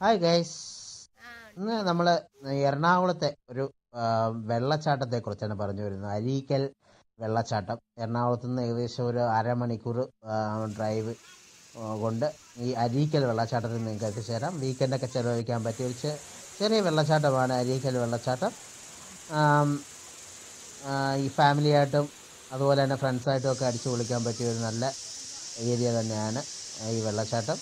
Hi guys. ഇന്ന് നമ്മൾ എറണാകുളത്തെ ഒരു വെള്ളച്ചാട്ടത്തെക്കുറിച്ചാണ് പറഞ്ഞു വരുന്നത്. അരീക്കൽ വെള്ളച്ചാട്ടം. എറണാകുളത്ത് നിന്ന് ഏകദേശം ഒരു അരമണിക്കൂർ ഡ്രൈവ് കൊണ്ട് ഈ അരീക്കൽ വെള്ളച്ചാട്ടത്തിൽ നിങ്ങൾക്ക് എത്തിച്ചേരാം. വീക്കെൻഡൊക്കെ ചിലവഴിക്കാൻ പറ്റിയ ഒരു ചെറിയ വെള്ളച്ചാട്ടമാണ് അരീക്കൽ വെള്ളച്ചാട്ടം. ആം, ഈ ഫാമിലിയായിട്ടും അതുപോലെ തന്നെ ഫ്രണ്ട്സായിട്ടും ഒക്കെ അടിച്ചു പൊളിക്കാൻ പറ്റിയ ഒരു നല്ല ഏരിയ തന്നെയാണ് ഈ വെള്ളച്ചാട്ടം.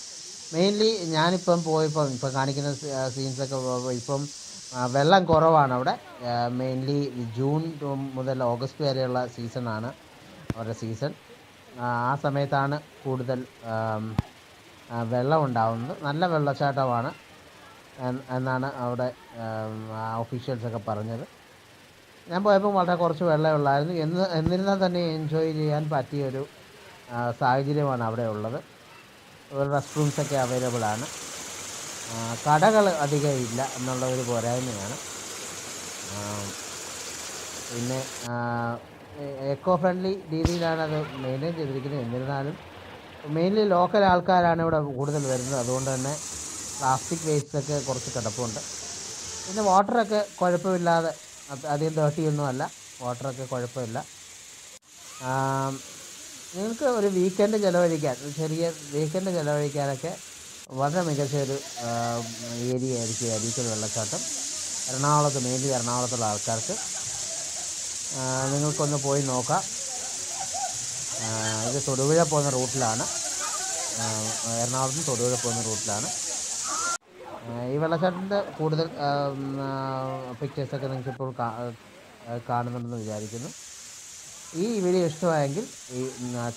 മെയിൻലി ഞാനിപ്പം ഇപ്പം കാണിക്കുന്ന സീൻസൊക്കെ ഇപ്പം വെള്ളം കുറവാണ് അവിടെ. മെയിൻലി ജൂൺ മുതൽ ഓഗസ്റ്റ് വരെയുള്ള സീസണാണ് അവരുടെ സീസൺ. ആ സമയത്താണ് കൂടുതൽ വെള്ളം ഉണ്ടാവുന്നത്. നല്ല വെള്ളച്ചാട്ടമാണ് എന്നാണ് അവിടെ ഒഫീഷ്യൽസൊക്കെ പറഞ്ഞത്. ഞാൻ പോയപ്പോൾ വളരെ കുറച്ച് വെള്ളമേ ഉള്ളായിരുന്നു. എന്നിരുന്നാൽ തന്നെ എൻജോയ് ചെയ്യാൻ പറ്റിയൊരു സാഹചര്യമാണ് അവിടെ ഉള്ളത്. റെസ്റ്റ് റൂംസൊക്കെ അവൈലബിൾ ആണ്. കടകൾ അധികം ഇല്ല എന്നുള്ള ഒരു പോരായ്മയാണ്. പിന്നെ എക്കോ ഫ്രണ്ട്ലി രീതിയിലാണ് അത് മെയിൻറ്റെയിൻ ചെയ്തിരിക്കുന്നത്. എന്നിരുന്നാലും മെയിൻലി ലോക്കൽ ആൾക്കാരാണ് ഇവിടെ കൂടുതൽ വരുന്നത്. അതുകൊണ്ട് തന്നെ പ്ലാസ്റ്റിക് വേസ്റ്റൊക്കെ കുറച്ച് കിടപ്പുണ്ട്. പിന്നെ വാട്ടറൊക്കെ കുഴപ്പമില്ലാതെ, അധികം ഡേർട്ടിയൊന്നും അല്ല. വാട്ടറൊക്കെ കുഴപ്പമില്ല. നിങ്ങൾക്ക് ഒരു വീക്കെൻഡ് ചിലവഴിക്കാൻ, ഒരു ചെറിയ വീക്കെൻഡ് ചിലവഴിക്കാനൊക്കെ വളരെ മികച്ച ഒരു ഏരിയ ആയിരിക്കും അരീക്കൽ വെള്ളച്ചാട്ടം. മെയിൻലി എറണാകുളത്തുള്ള ആൾക്കാർക്ക് നിങ്ങൾക്കൊന്ന് പോയി നോക്കാം. ഇത് തൊടുപുഴ പോകുന്ന റൂട്ടിലാണ്. എറണാകുളത്ത് നിന്ന് തൊടുപുഴ പോകുന്ന റൂട്ടിലാണ്. ഈ വെള്ളച്ചാട്ടത്തിൻ്റെ കൂടുതൽ പിക്ചേഴ്സൊക്കെ നിങ്ങൾക്കിപ്പോൾ കാണുന്നുണ്ടെന്ന് വിചാരിക്കുന്നു. ഈ വീഡിയോ ഇഷ്ടമായെങ്കിൽ ഈ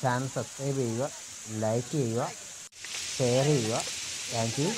ചാനൽ സബ്സ്ക്രൈബ് ചെയ്യുക, ലൈക്ക് ചെയ്യുക, ഷെയർ ചെയ്യുക. Thank you.